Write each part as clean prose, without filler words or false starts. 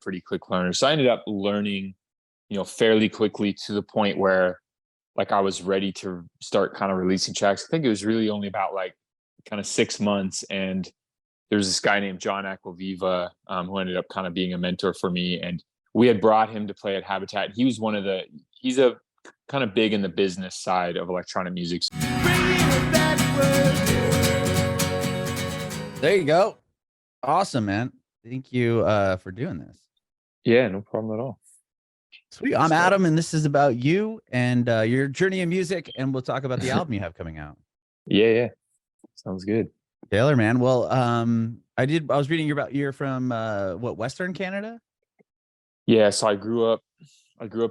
pretty quick learner. So I ended up learning, fairly quickly to the point where like I was ready to start kind of releasing tracks. I think it was really only about like kind of 6 months. And there's this guy named John Aquaviva, who ended up kind of being a mentor for me. And we had brought him to play at Habitat. He's a kind of big in the business side of electronic music. There you go. Awesome, man. Thank you for doing this. Yeah, no problem at all. Sweet. I'm Adam, and this is about you and your journey in music, and we'll talk about the album you have coming out. Yeah. Sounds good. Taylor, man. Well, I was reading you're from Western Canada? Yeah, so I grew up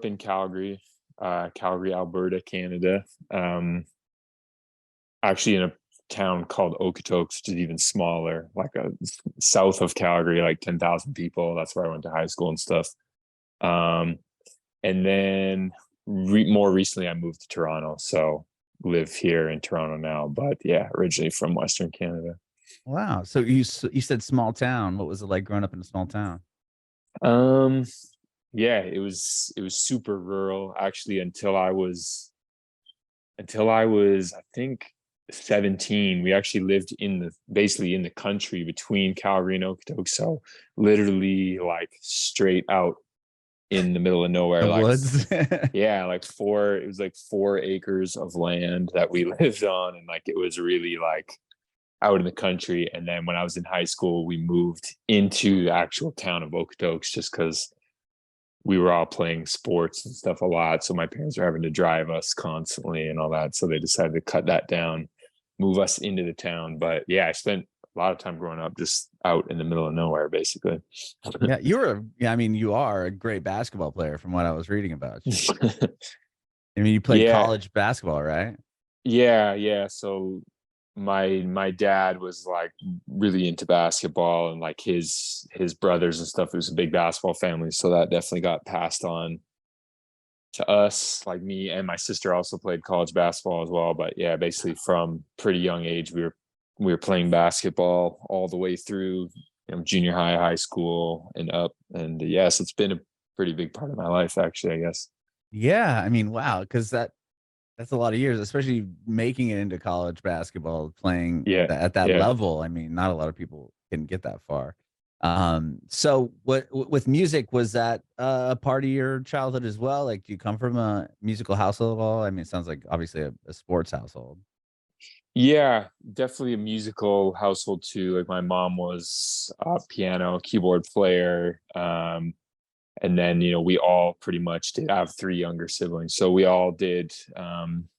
in Calgary, Alberta, Canada. Actually in a town called Okotoks, which is even smaller, like south of Calgary, like 10,000 people. That's where I went to high school and stuff. And then more recently I moved to Toronto, so live here in Toronto now, but yeah, originally from Western Canada. Wow. So you said small town. What was it like growing up in a small town? Yeah, it was super rural actually until I was I think 17. We actually lived basically in the country between Calgary and Okotoks, so literally like straight out in the middle of nowhere, the like woods. Yeah, it was like 4 acres of land that we lived on, and like it was really like out in the country. And then when I was in high school, we moved into the actual town of Okotoks just because we were all playing sports and stuff a lot, so my parents were having to drive us constantly and all that, so they decided to cut that down, move us into the town. But yeah, I spent a lot of time growing up just out in the middle of nowhere, basically. Yeah, you are a great basketball player from what I was reading about you. I mean, you played college basketball, right? Yeah. So my dad was like really into basketball, and like his brothers and stuff, it was a big basketball family, so that definitely got passed on to us. Like me and my sister also played college basketball as well. But yeah, basically from pretty young age we were playing basketball all the way through junior high school and up. And yes, it's been a pretty big part of my life actually, I guess. Yeah, I mean, wow, because that's a lot of years, especially making it into college basketball, playing at that level. I mean, not a lot of people can get that far. So what with music, was that a part of your childhood as well? Like, do you come from a musical household at all? I mean, it sounds like obviously a sports household. Yeah, definitely a musical household too. Like my mom was a piano keyboard player. And then, we all pretty much did. I have 3 younger siblings, so we all did,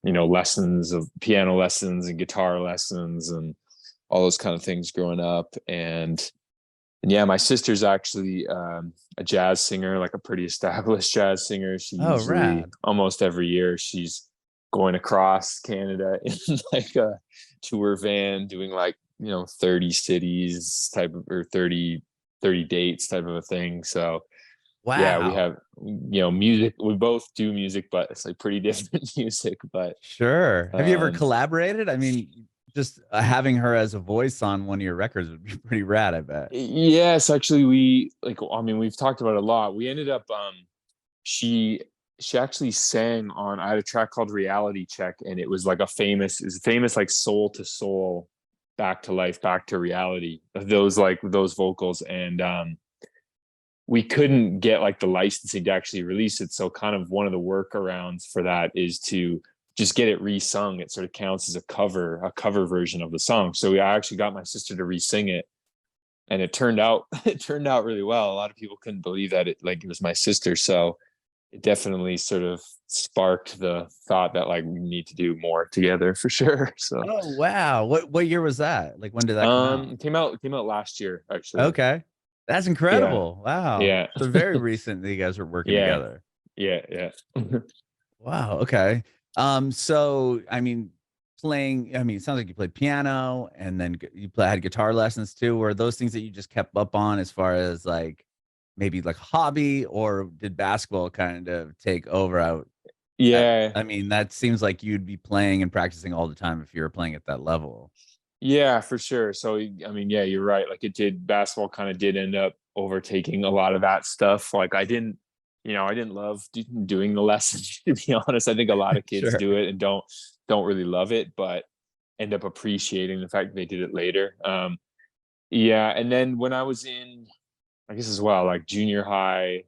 lessons of piano lessons and guitar lessons and all those kind of things growing up. And yeah, my sister's actually a jazz singer, like a pretty established jazz singer. She usually almost every year she's going across Canada in like a tour van, doing like 30 cities type of, or 30 dates type of a thing. So wow. Yeah, we have music. We both do music, but it's like pretty different music. But sure. Have you ever collaborated? I mean, just having her as a voice on one of your records would be pretty rad, I bet. Yes, actually, we've talked about it a lot. We ended up she actually sang on, I had a track called Reality Check, and it was like a famous like soul to soul, back to life, back to reality, those vocals. And we couldn't get like the licensing to actually release it. So kind of one of the workarounds for that is to just get it re-sung. It sort of counts as a cover version of the song. So I actually got my sister to re-sing it, and it turned out really well. A lot of people couldn't believe that it was my sister. So it definitely sort of sparked the thought that like we need to do more together for sure. So oh wow. What year was that? Like, when did that come out? It came out last year, actually. Okay. That's incredible. Yeah. Wow. Yeah. So very recent that you guys were working together. Yeah. Wow. Okay. So I mean, it sounds like you played piano, and then had guitar lessons too. Were those things that you just kept up on as far as like maybe like hobby, or did basketball kind of take over out? Yeah. I mean, that seems like you'd be playing and practicing all the time if you were playing at that level. Yeah, for sure. So, I mean, yeah, you're right. Like basketball kind of did end up overtaking a lot of that stuff. Like I didn't love doing the lessons, to be honest. I think a lot of kids Sure. do it and don't really love it, but end up appreciating the fact that they did it later. Yeah. And then when I was in, I guess as well, like junior high,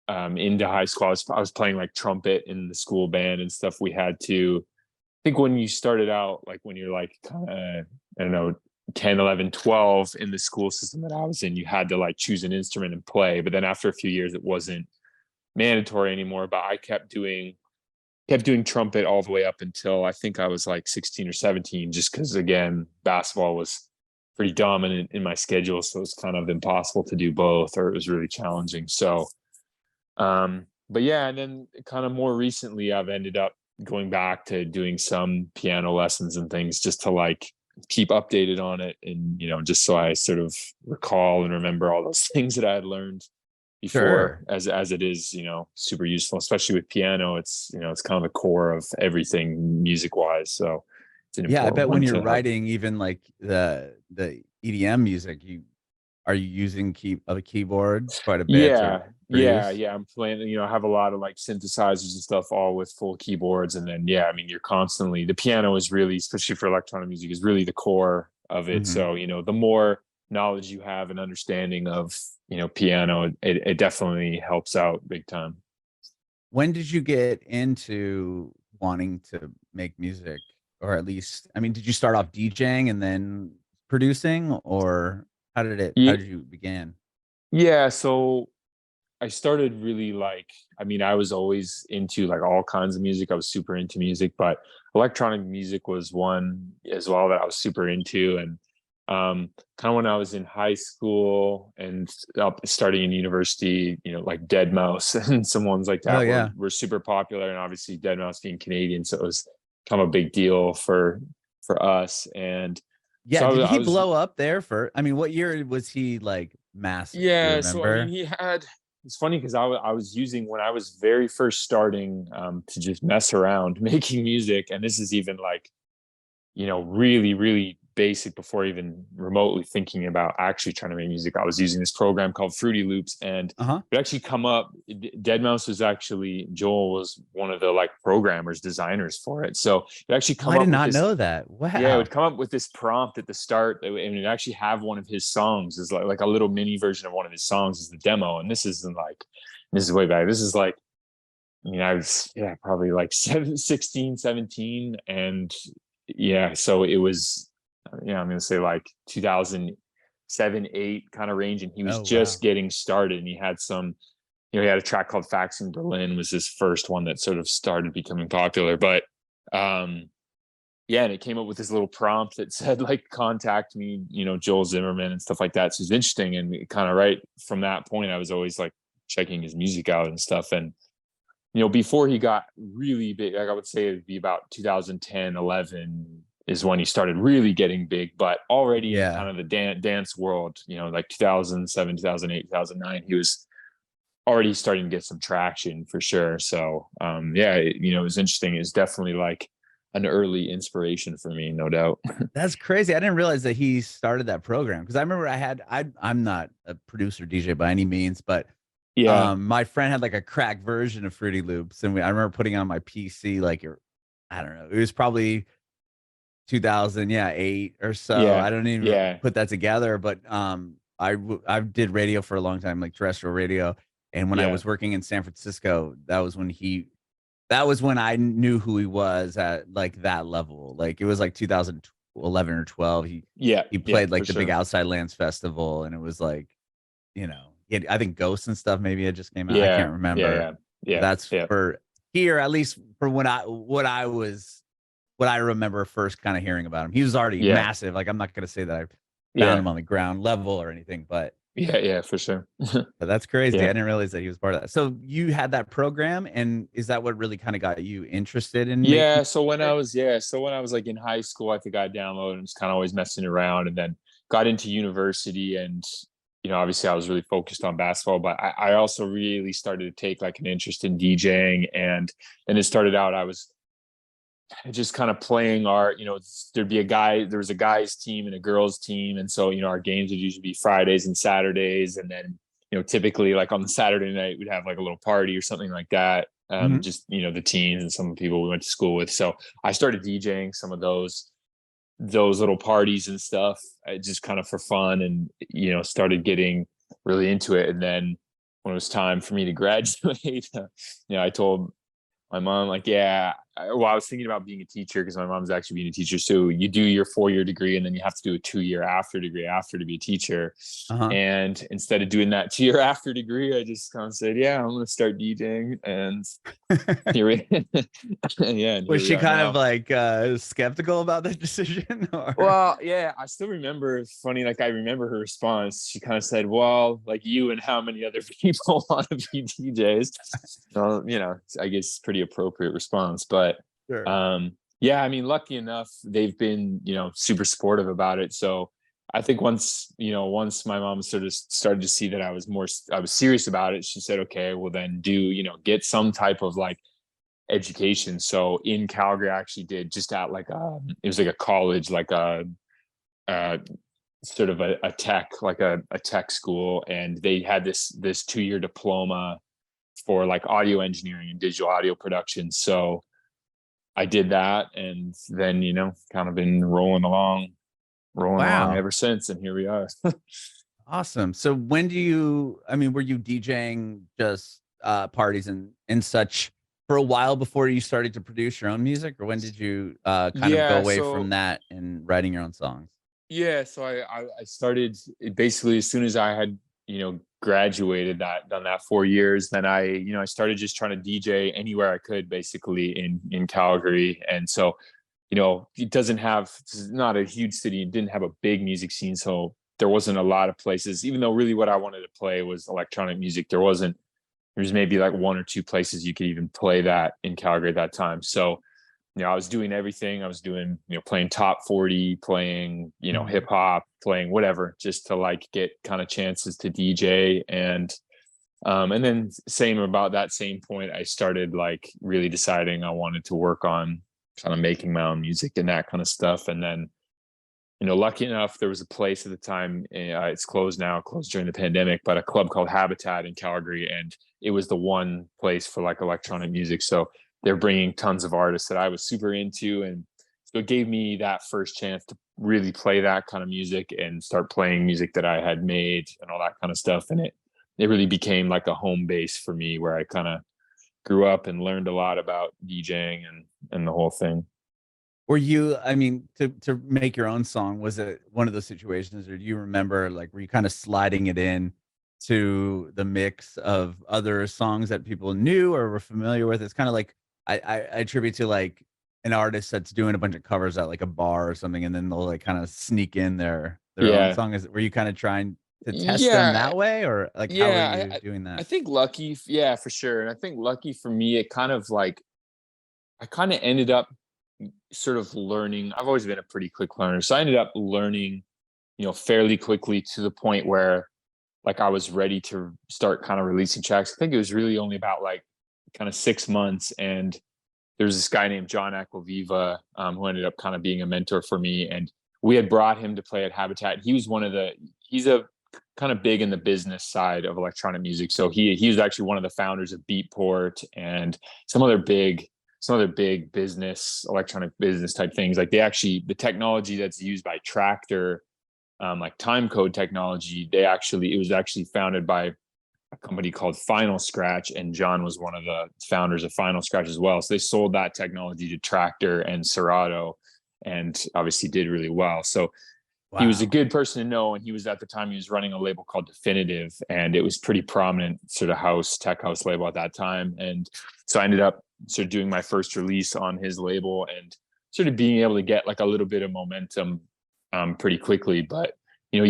into high school, I was playing like trumpet in the school band and stuff. We had to, I think when you started out, like when you're like kind of, I don't know, 10, 11, 12 in the school system that I was in, you had to like choose an instrument and play. But then after a few years, it wasn't mandatory anymore. But I kept doing trumpet all the way up until I think I was like 16 or 17, just because again, basketball was pretty dominant in my schedule. So it was kind of impossible to do both, or it was really challenging. So, but yeah, and then kind of more recently, I've ended up going back to doing some piano lessons and things just to like keep updated on it. And, just so I sort of recall and remember all those things that I had learned before. Sure. as it is, super useful, especially with piano. It's, it's kind of the core of everything music wise. So it's an Yeah, I important bet one when to you're have. writing even like the EDM music, are you using keyboards quite a bit to produce? I'm playing, I have a lot of like synthesizers and stuff, all with full keyboards. And then, I mean, you're constantly, the piano is really, especially for electronic music, is really the core of it. Mhm. So, the more knowledge you have and understanding of, piano, it definitely helps out big time. When did you get into wanting to make music? Or at least, I mean, did you start off DJing and then producing, or how Yeah, did you begin? yeah. So I started really like, I mean, I was always into like all kinds of music. I was super into music, but electronic music was one as well that I was super into. And kind of when I was in high school and up starting in university, like Dead Mouse and some ones like Oh that yeah. were super popular. And obviously Dead Mouse being Canadian, so it was kind of a big deal for us. And Yeah, so did I he was blow up there for I mean, what year was he like massive? Do you Yeah, so I mean, remember? it's funny because I was using when I was very first starting to just mess around making music, and this is even like really, really basic before even remotely thinking about actually trying to make music. I was using this program called Fruity Loops, and Uh-huh. it actually come up. Dead Mouse was actually, Joel was one of the like programmers, designers for it. So it actually Oh, come I did up with not this. know that. Yeah, it would Wow. come up with this prompt at the start, and it actually have one of his songs is like a little mini version of one of his songs is the demo. And this is way back. This is like, I mean, I was, probably like 16, 17. And so it was, I'm going to say like 2007, 8 kind of range. And he was Oh, wow. just getting started, and he had some, he had a track called Fax in Berlin was his first one that sort of started becoming popular. But, and it came up with this little prompt that said like contact me, Joel Zimmerman and stuff like that. So it's interesting, and kind of right from that point, I was always like checking his music out and stuff. And before he got really big, like I would say it'd be about 2010, 11 is when he started really getting big. But already in Yeah. kind of the dance world, like 2007, 2008, 2009, he was already starting to get some traction for sure. So it was interesting. It's definitely like an early inspiration for me, no doubt. That's crazy. I didn't realize that he started that program because I remember I'm not a producer DJ by any means, but Yeah. my friend had like a crack version of Fruity Loops, and I remember putting it on my PC like I don't know, it was probably 2000, yeah, 8 or so. Yeah. I don't even Yeah. put that together, but I did radio for a long time, like terrestrial radio, and when I Yeah. was working in San Francisco, that was when I knew who he was at like that level. Like it was like 2011 or 12. Yeah. He Yeah, played for like the big sure. Outside Lands festival, and it was like, I think Ghosts and stuff maybe it just came out. I Yeah. can't Yeah. remember. Yeah. Yeah. That's Yeah. for here, at least for what I remember first kind of hearing about him. He was already Yeah. massive. Like I'm not gonna say that I found him Yeah. on the ground level or anything, but Yeah. Yeah, for sure. that's crazy. I Yeah. didn't realize that he was part of that. So you had that program, and is that what really kind of got you interested in making Yeah. So music? when I was like in high school, I think I downloaded and was kind of always messing around, and then got into university. And, obviously I was really focused on basketball, but I also really started to take like an interest in DJing. And it started out, I was just kind of playing our, there was a guys team and a girls team. And so, our games would usually be Fridays and Saturdays. And then, typically like on the Saturday night, we'd have like a little party or something like that. Just, the teens and some people we went to school with. So I started DJing some of those little parties and stuff, just kind of for fun, and, started getting really into it. And then when it was time for me to graduate, I told my mom, like, I was thinking about being a teacher because my mom's actually being a teacher. So you do your 4-year degree and then you have to do a 2-year after degree after to be a teacher. And instead of doing that 2-year after degree, I just kind of said, I'm going to start DJing. And here we and was she kind of like skeptical about that decision? Or? Well, I still remember. It's funny. Like, I remember her response. She kind of said, well, like, you and how many other people want to be DJs? So, I guess pretty appropriate response. But sure. I mean, lucky enough, they've been, super supportive about it. So I think once my mom sort of started to see that I was serious about it, she said, okay, well then get some type of like education. So in Calgary, I actually did just at like it was like a college, like a sort of a tech, like a tech school. And they had this 2-year diploma for like audio engineering and digital audio production. So I did that, and then, kind of been rolling along ever since. And here we are. Awesome. So when were you DJing just parties and such for a while before you started to produce your own music, or when did you kind of go away from that and writing your own songs? So I started basically as soon as I had, graduated, done that 4 years, then I started just trying to DJ anywhere I could, basically in Calgary. And so, it's not a huge city, it didn't have a big music scene. So there wasn't a lot of places, even though really what I wanted to play was electronic music. There's maybe like 1 or 2 places you could even play that in Calgary at that time. So, I was doing everything. I was doing, playing top 40, playing, hip hop, playing whatever, just to like get kind of chances to DJ. And then same about that same point, I started like really deciding I wanted to work on kind of making my own music and that kind of stuff. And then, lucky enough, there was a place at the time, it's closed now, closed during the pandemic, but a club called Habitat in Calgary. And it was the one place for like electronic music. So they're bringing tons of artists that I was super into. And so it gave me that first chance to really play that kind of music and start playing music that I had made and all that kind of stuff. And it really became like a home base for me, where I kind of grew up and learned a lot about DJing and the whole thing. Were you, to make your own song, was it one of those situations, or do you remember, like, were you kind of sliding it in to the mix of other songs that people knew or were familiar with? It's kind of like, I attribute to like an artist that's doing a bunch of covers at like a bar or something, and then they'll like kind of sneak in their own song. Were you kind of trying to test them that way, or like how are you doing that? I think lucky, for sure. And I think lucky for me, it kind of like, I kind of ended up sort of learning. I've always been a pretty quick learner, so I ended up learning, fairly quickly, to the point where like I was ready to start kind of releasing tracks. I think it was really only about like kind of 6 months, and there's this guy named John Aquaviva, who ended up kind of being a mentor for me, and we had brought him to play at Habitat. He's a kind of big in the business side of electronic music, so he was actually one of the founders of Beatport and some other big business, electronic business type things. Like the technology that's used by Tractor, like time code technology, it was actually founded by a company called Final Scratch, and John was one of the founders of Final Scratch as well. So they sold that technology to Tractor and Serato, and obviously did really well. So he was a good person to know. And he was, at the time, he was running a label called Definitive, and it was pretty prominent sort of tech house label at that time. And so I ended up sort of doing my first release on his label and sort of being able to get like a little bit of momentum pretty quickly. But you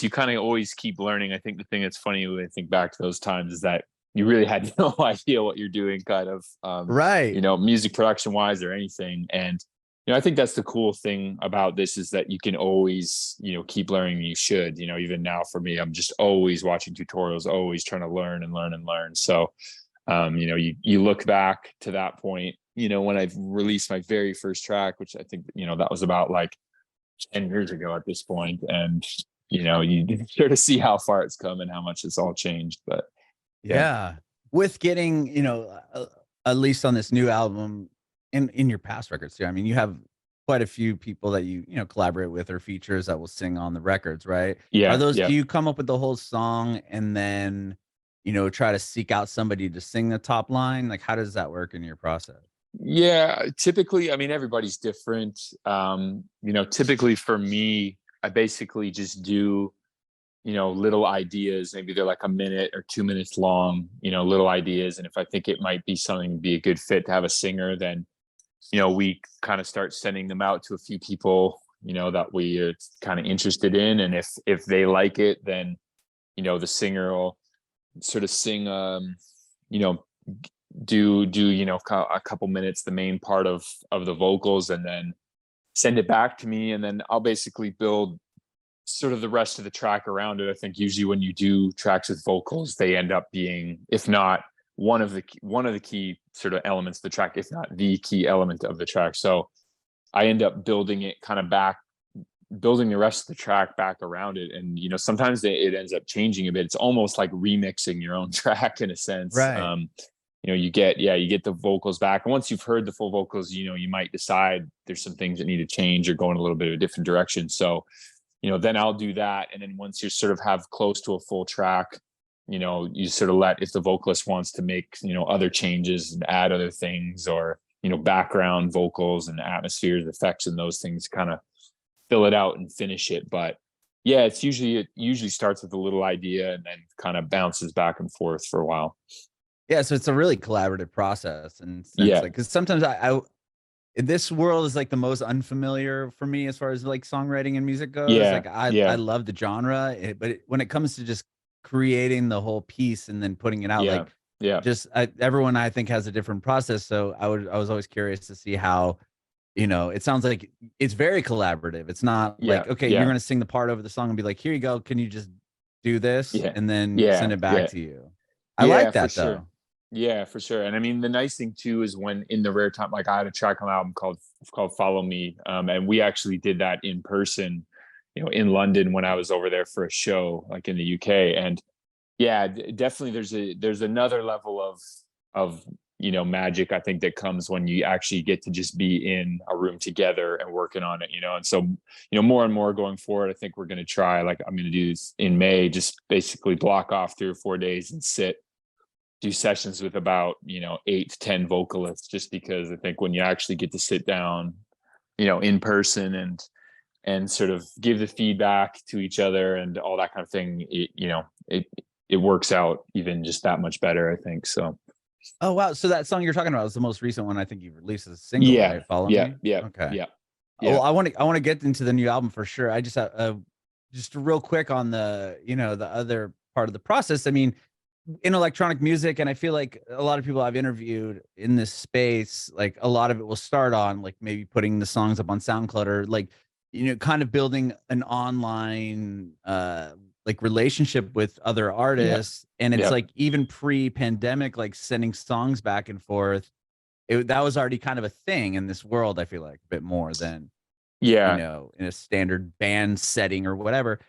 kind of always keep learning. I think the thing that's funny when I think back to those times is that you really had no idea what you're doing, kind of, right. Music production wise or anything. And, I think that's the cool thing about this, is that you can always, keep learning. You should, even now for me, I'm just always watching tutorials, always trying to learn and learn and learn. So, you look back to that point when I released my very first track, which I think, that was about like 10 years ago at this point. And, you sort of see how far it's come and how much it's all changed. But yeah, with getting, at least on this new album, in your past records too. I mean, you have quite a few people that you collaborate with or features that will sing on the records, right? Are those, do you come up with the whole song and then, try to seek out somebody to sing the top line? Like, how does that work in your process? Yeah, typically, I mean, everybody's different. Typically for me, I basically just do, little ideas. Maybe they're like a minute or 2 minutes long, little ideas. And if I think it might be something to be a good fit to have a singer, then, we kind of start sending them out to a few people, that we are kind of interested in. And if they like it, then, the singer will sort of sing, do a couple minutes, the main part of the vocals, and then send it back to me, and then I'll basically build sort of the rest of the track around it. I think usually when you do tracks with vocals, they end up being, if not one of the key sort of elements of the track, if not the key element of the track. So I end up building it kind of back, building the rest of the track back around it. And sometimes it ends up changing a bit. It's almost like remixing your own track in a sense. Right. You get the vocals back, and once you've heard the full vocals, you might decide there's some things that need to change or go in a little bit of a different direction. So then I'll do that, and then once you sort of have close to a full track, you sort of let, if the vocalist wants to make other changes and add other things, or background vocals and atmospheres, effects, and those things, kind of fill it out and finish it. But yeah, it usually starts with a little idea and then kind of bounces back and forth for a while. Yeah, so it's a really collaborative process, and because sometimes I this world is like the most unfamiliar for me as far as like songwriting and music goes. Like I love the genre, but when it comes to just creating the whole piece and then putting it out, everyone I think has a different process. So I was always curious to see how, it sounds like it's very collaborative. It's not like, okay, you're going to sing the part over the song and be like, here you go, can you just do this, and then send it back to you. I like that though. Sure. Yeah, for sure. And I mean, the nice thing too is when in the rare time, like I had a track on the album called Follow Me. And we actually did that in person, in London when I was over there for a show, like in the UK. And yeah, definitely there's another level of magic, I think, that comes when you actually get to just be in a room together and working on it, and so, more and more going forward, I think we're going to try, like I'm going to do this in May, just basically block off 3 or 4 days and do sessions with about 8 to 10 vocalists, just because I think when you actually get to sit down in person and sort of give the feedback to each other and all that kind of thing, it works out even just that much better, I think. So oh wow, so that song you're talking about is the most recent one I think you released as a single, right? Follow Me. Okay. Well, I want to get into the new album for sure. I just just real quick on the the other part of the process. I mean, in electronic music, and I feel like a lot of people I've interviewed in this space, like a lot of it will start on like maybe putting the songs up on SoundCloud, or like kind of building an online like relationship with other artists. And it's like even pre-pandemic, like sending songs back and forth, that was already kind of a thing in this world, I feel like, a bit more than in a standard band setting or whatever.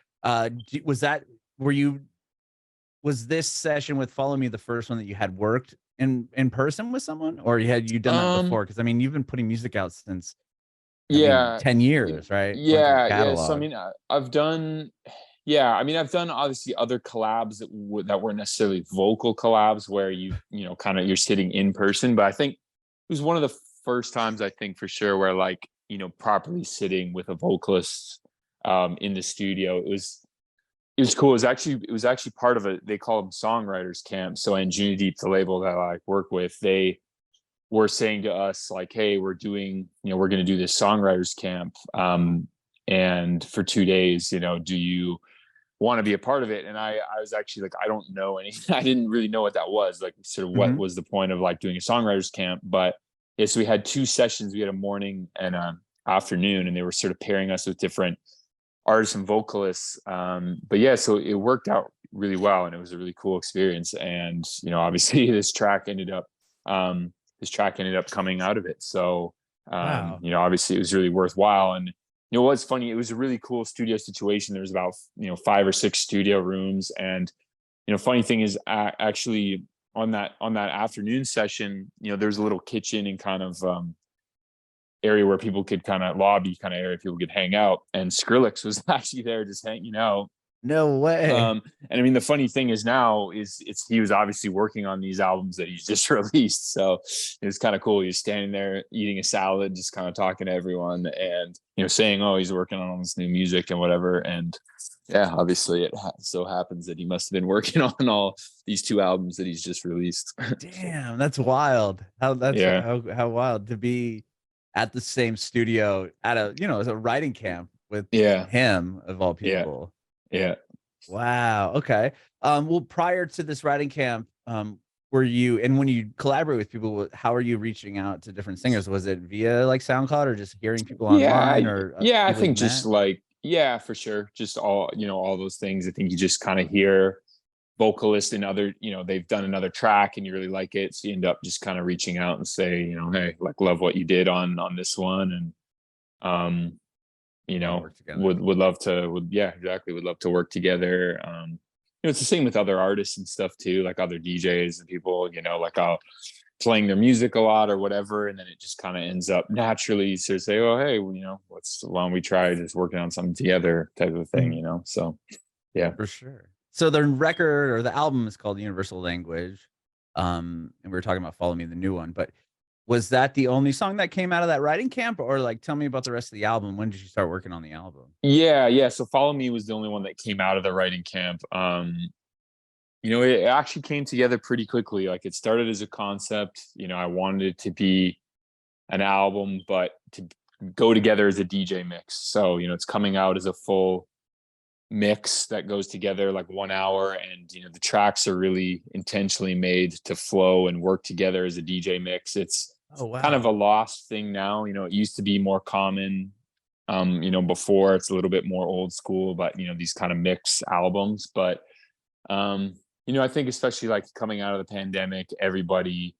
Was this session with Follow Me the first one that you had worked in person with someone, or had you done that before? Because I mean, you've been putting music out since 10 years, right? Yeah. So I mean, I've done obviously other collabs that weren't necessarily vocal collabs where you're sitting in person, but I think it was one of the first times, I think, for sure, where like properly sitting with a vocalist in the studio. It was cool. It was actually part of they call them songwriters camp. So Anjunadeep, the label that I work with, they were saying to us like, hey, we're doing, we're going to do this songwriters camp. And for 2 days, do you want to be a part of it? And I was actually like, I don't know anything. I didn't really know what that was, like sort of what was the point of like doing a songwriters camp. But yeah, so we had 2 sessions. We had a morning and an afternoon, and they were sort of pairing us with different artists and vocalists. But yeah, so it worked out really well, and it was a really cool experience. And obviously this track ended up his track ended up coming out of it. So, Wow. you know, obviously it was really worthwhile. And, you know, what's funny, it was a really cool studio situation. There was about, you know, 5 or 6 studio rooms. And, you know, funny thing is actually on that afternoon session, you know, there's a little kitchen and kind of, area where people could kind of lobby kind of area people could hang out, and Skrillex was actually there just hanging out. No way. And I mean, the funny thing is now is he was obviously working on these albums that he's just released. So it was kind of cool. He was standing there eating a salad, just kind of talking to everyone and, you know, saying, oh, he's working on all this new music and whatever. And yeah, obviously it so happens that he must have been working on all these 2 albums that he's just released. Damn, that's wild. How wild to be at the same studio at a, you know, as a writing camp with him of all people. Yeah. Wow. Okay. Well, prior to this writing camp, were you, and when you collaborate with people, how are you reaching out to different singers? Was it via like SoundCloud or just hearing people online or I think just like, for sure. Just all, you know, all those things. I think you just kind of hear vocalists and other, you know, they've done another track and you really like it. So you end up just kind of reaching out and say, you know, hey, like love what you did on this one. And, you know, would love to, would love to work together. You know, it's the same with other artists and stuff too, like other DJs and people, you know, like I'll playing their music a lot or whatever. And then it just kind of ends up naturally to say, oh, hey, well, you know, why don't we try just working on something together type of thing, you know? So yeah. For sure. So the record or the album is called Universal Language. And we were talking about Follow Me, the new one, but was that the only song that came out of that writing camp, or like, tell me about the rest of the album? When did you start working on the album? Yeah. So Follow Me was the only one that came out of the writing camp. You know, it actually came together pretty quickly. Like it started as a concept, you know, I wanted it to be an album, but to go together as a DJ mix. So, you know, it's coming out as a full mix that goes together like 1 hour, and you know the tracks are really intentionally made to flow and work together as a DJ mix. It's kind of a lost thing now. You know, it used to be more common, you know, before. It's a little bit more old school, but you know, these kind of mix albums. But you know, I think especially like coming out of the pandemic, everybody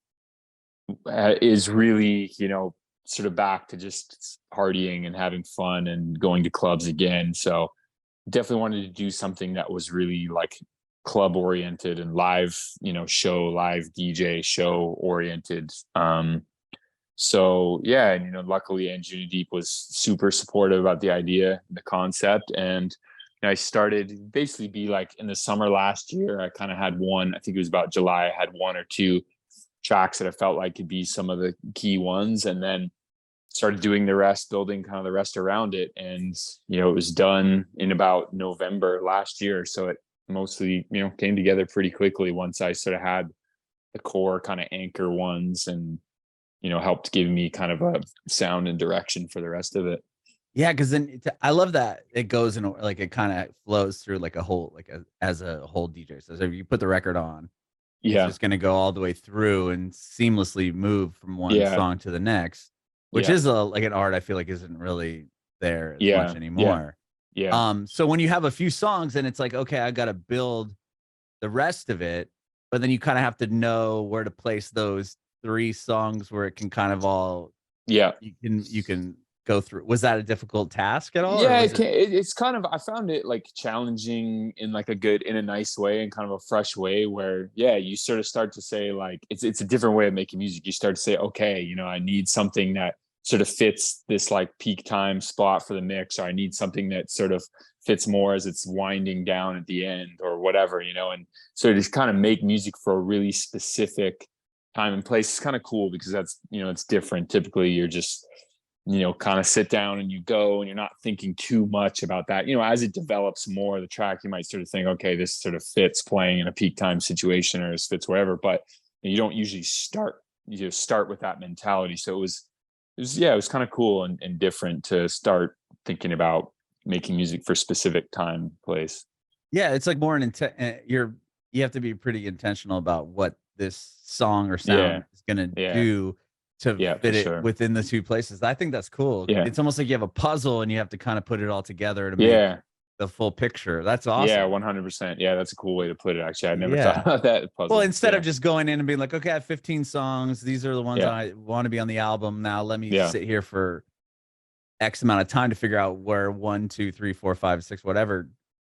is really, you know, sort of back to just partying and having fun and going to clubs again. So definitely wanted to do something that was really like club oriented and live, you know, live DJ show oriented. So yeah, and you know, luckily Anjunadeep was super supportive about the idea, the concept. And you know, I started basically be like in the summer last year, I kind of had one, I think it was about July, I had 1 or 2 tracks that I felt like could be some of the key ones. And then started doing the rest, building kind of the rest around it. And, you know, it was done in about November last year. So it mostly, you know, came together pretty quickly once I sort of had the core kind of anchor ones and, you know, helped give me kind of a sound and direction for the rest of it. Yeah. Cause then I love that it goes in like, it kind of flows through like a whole, like as a whole DJ. So if you put the record on, it's just going to go all the way through and seamlessly move from one song to the next. Which is like an art I feel like isn't really there as much anymore. So when you have a few songs and it's like, okay, I got to build the rest of it, but then you kind of have to know where to place those 3 songs where it can kind of all, you can go through. Was that a difficult task at all? Yeah, it's kind of, I found it like challenging in like in a nice way and kind of a fresh way where, you sort of start to say like, it's a different way of making music. You start to say, okay, you know, I need something that sort of fits this like peak time spot for the mix, or I need something that sort of fits more as it's winding down at the end or whatever, you know. And so just kind of make music for a really specific time and place is kind of cool because that's, you know, it's different. Typically you're just, you know, kind of sit down and you go and you're not thinking too much about that. You know, as it develops more the track, you might sort of think, okay, this sort of fits playing in a peak time situation or this fits wherever, but you don't usually start with that mentality. So it was kind of cool and different to start thinking about making music for specific time, place. Yeah, it's like more you have to be pretty intentional about what this song or sound is going to do to fit it within the 2 places. I think that's cool. It's almost like you have a puzzle and you have to kind of put it all together to make the full picture. That's Yeah, awesome. 100%. Yeah, that's a cool way to put it. Actually, I never Yeah. thought about that puzzle. Well, instead of just going in and being like, okay, I have 15 songs. These are the ones Yeah. I want to be on the album. Now let me Yeah. sit here for X amount of time to figure out where 1, 2, 3, 4, 5, 6, whatever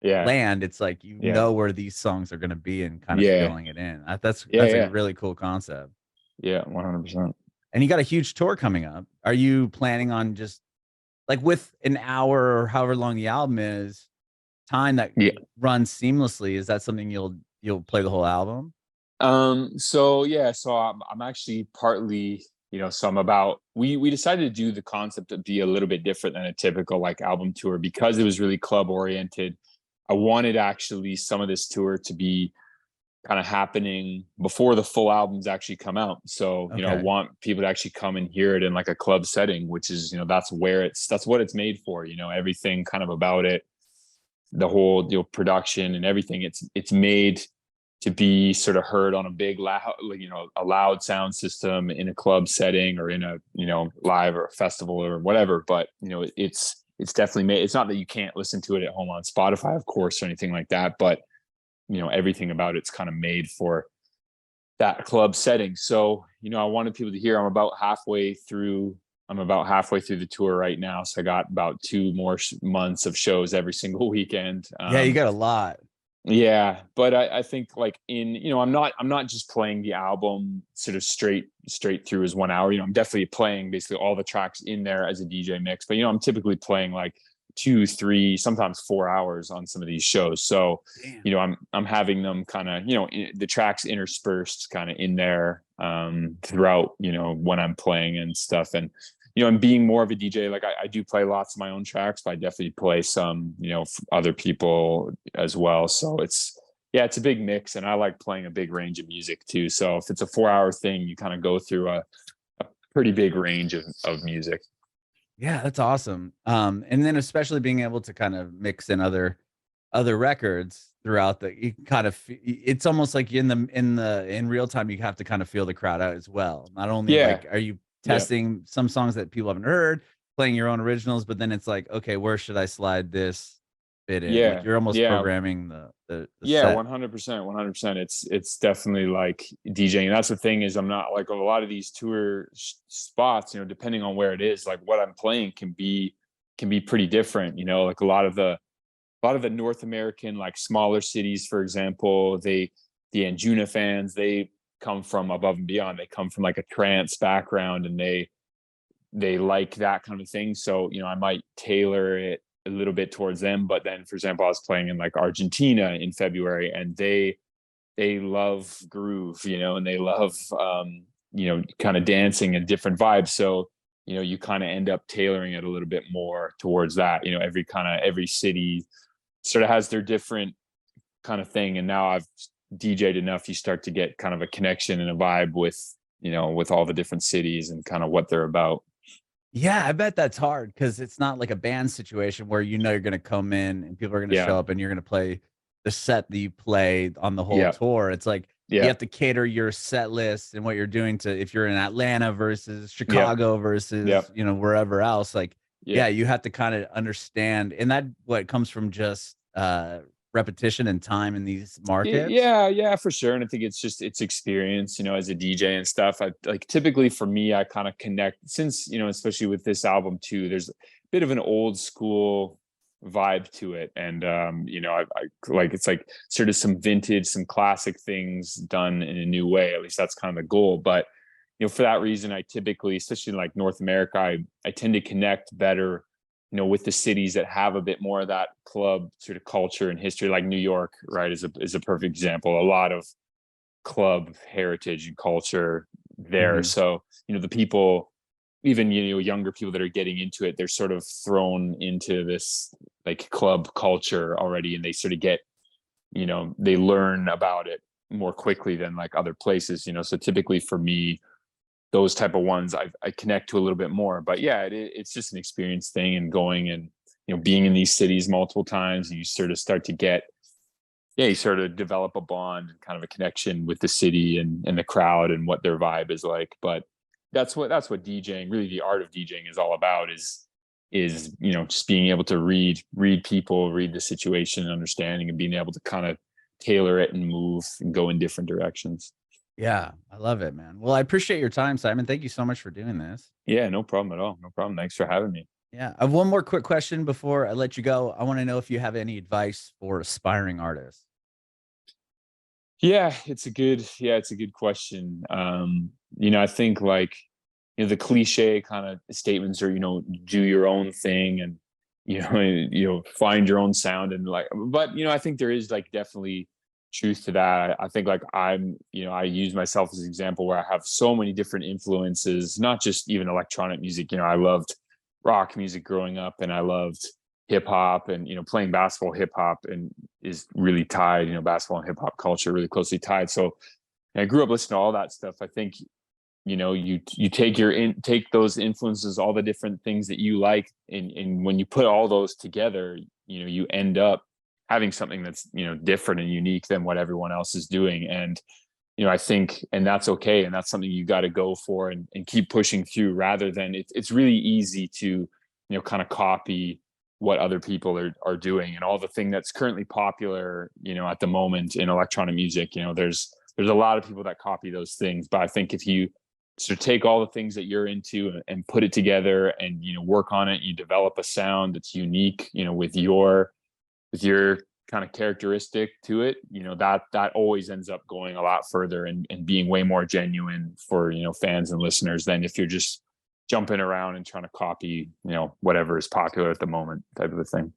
land. It's like you know where these songs are going to be and kind of filling it in. That's a really cool concept. Yeah, 100%. And you got a huge tour coming up. Are you planning on just like with an hour or however long the album is, time that runs seamlessly? Is that something you'll play the whole album? So I'm actually partly, so I'm about, we decided to do the concept to be a little bit different than a typical like album tour because it was really club oriented. I wanted actually some of this tour to be kind of happening before the full albums actually come out. So, I want people to actually come and hear it in like a club setting, which is, that's what it's made for, everything kind of about it, the whole production and everything. It's made to be sort of heard on a big loud, a loud sound system in a club setting or in a, live or a festival or whatever. But, it's definitely made, it's not that you can't listen to it at home on Spotify, of course, or anything like that, but everything about it's kind of made for that club setting. So, I wanted people to hear I'm about halfway through the tour right now. So I got about 2 more months of shows every single weekend. Yeah, you got a lot. Yeah, but I think like I'm not just playing the album sort of straight through as 1 hour. I'm definitely playing basically all the tracks in there as a DJ mix, but I'm typically playing like 2, 3, sometimes 4 hours on some of these shows. So, I'm having them kind of, the tracks interspersed kind of in there throughout, when I'm playing and stuff. And, and being more of a DJ, like I do play lots of my own tracks, but I definitely play some, other people as well. So it's a big mix, and I like playing a big range of music too. So if it's a 4-hour thing, you kind of go through a pretty big range of music. Yeah, that's awesome. And then especially being able to kind of mix in other records throughout you kind of, it's almost like in real time, you have to kind of feel the crowd out as well. Not only like, are you testing some songs that people haven't heard, playing your own originals, but then it's like, okay, where should I slide this bit in? Like you're almost programming the set. 100%. It's definitely like DJing. That's the thing is I'm not like a lot of these tour spots, depending on where it is, like what I'm playing can be pretty different, like a lot of the North American, like smaller cities, for example, the Anjuna fans, they come from above and beyond. They come from like a trance background and they like that kind of thing. So, I might tailor it a little bit towards them. But then, for example, I was playing in like Argentina in February, and they love groove, and they love, kind of dancing and different vibes. So, you kind of end up tailoring it a little bit more towards that. Every city sort of has their different kind of thing. And now I've DJ'd enough, you start to get kind of a connection and a vibe with, with all the different cities and kind of what they're about. Yeah, I bet that's hard because it's not like a band situation where you're going to come in and people are going to show up and you're going to play the set that you play on the whole tour. It's like you have to cater your set list and what you're doing to if you're in Atlanta versus Chicago versus wherever else. Like you have to kind of understand, and that what comes from just repetition and time in these markets. Yeah, for sure. And I think it's experience, as a DJ and stuff. I like typically for me, I kind of connect since, especially with this album too, there's a bit of an old school vibe to it. And, I like, it's like sort of some vintage, some classic things done in a new way. At least that's kind of the goal. But, for that reason, I typically, especially in like North America, I tend to connect better with the cities that have a bit more of that club sort of culture and history, like New York, right, is a perfect example. A lot of club heritage and culture there. So, the people, even, younger people that are getting into it, they're sort of thrown into this like club culture already. And they sort of get, they learn about it more quickly than like other places, so typically for me, those type of ones I connect to a little bit more. But it's just an experience thing, and going and being in these cities multiple times, and you sort of start to get you sort of develop a bond and kind of a connection with the city and the crowd and what their vibe is like. But that's what DJing, really the art of DJing, is all about, is is, you know, just being able to read people, read the situation, and understanding, and being able to kind of tailor it and move and go in different directions. Yeah, I love it, man. Well, I appreciate your time, Simon. Thank you so much for doing this. Yeah, no problem at all. No problem. Thanks for having me. Yeah. I have one more quick question before I let you go. I want to know if you have any advice for aspiring artists. Yeah, it's a good question. You know, I think like, you know, the cliche kind of statements are, you know, do your own thing and, you know, find your own sound and like, but, you know, I think there is like definitely truth to that. I think like you know, I use myself as an example where I have so many different influences, not just even electronic music. You know, I loved rock music growing up and I loved hip hop, and, you know, playing basketball, hip hop and is really tied, you know, basketball and hip hop culture really closely tied. So I grew up listening to all that stuff. I think, you know, you take those influences, all the different things that you like, and when you put all those together, you know, you end up having something that's, you know, different and unique than what everyone else is doing. And, you know, I think, and that's okay. And that's something you got to go for and keep pushing through, rather than it's really easy to, you know, kind of copy what other people are doing, and all the thing that's currently popular, you know, at the moment in electronic music. You know, there's a lot of people that copy those things, but I think if you sort of take all the things that you're into and put it together and, you know, work on it, you develop a sound that's unique, you know, with your kind of characteristic to it, you know, that always ends up going a lot further and being way more genuine for, you know, fans and listeners than if you're just jumping around and trying to copy, you know, whatever is popular at the moment type of a thing.